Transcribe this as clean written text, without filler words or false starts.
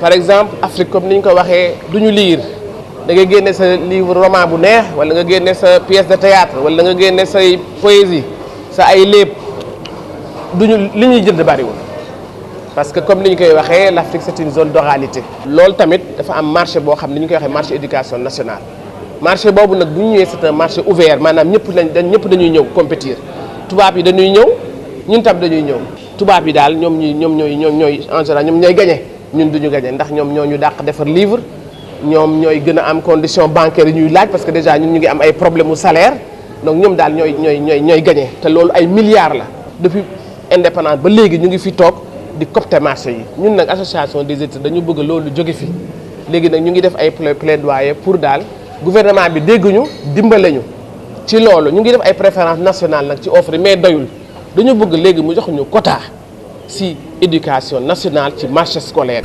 par exemple Afrique comme ni ñu ko waxee du ñu lire da ngay génne sa livre roman bu neex wala nga génne sa pièce de théâtre wala nga génne say poésie sa ay léeb duñu li ñuy jënd bariwul parce que comme ni ñu koy waxee l'Afrique c'est une zone d'oralité. loolu tamit dafa am marché boo xam ne ñu koy waxee marché éducation nationale marché boobu nag bu ñu ñëwee c'est un marché ouvert maanaam ñëpp dañuy ñëw compétir tubaab yi dañuy ñëw ñun tam dañuy ñëw tubaab yi daal ñoom ñooy en général ñoom ñooy gagné ñun duñu gagné ndax ñoom ñoo ñu dàq defar livre ñoom ñooy gën a am condition bancaire yi ñuy laaj parce que déjà ñun ñu ngi am ay problème mu salaire donc ñoom daal ñooy gagné te loolu ay milliards la depuis indépendance ba léegi ñu ngi fi toog di copter marché yi ñun nag association des études dañu bëgg loolu jóge fi léegi nag ñu ngi def ay plaidoyer pour daal gouvernement bi dégguñu dimbale ñu ci loolu ñu ngi def ay préférence nationale nag ci offre mais doyul dañu bëgg léegi mu jox ñu quota ci éducation nationale ci marché scolaire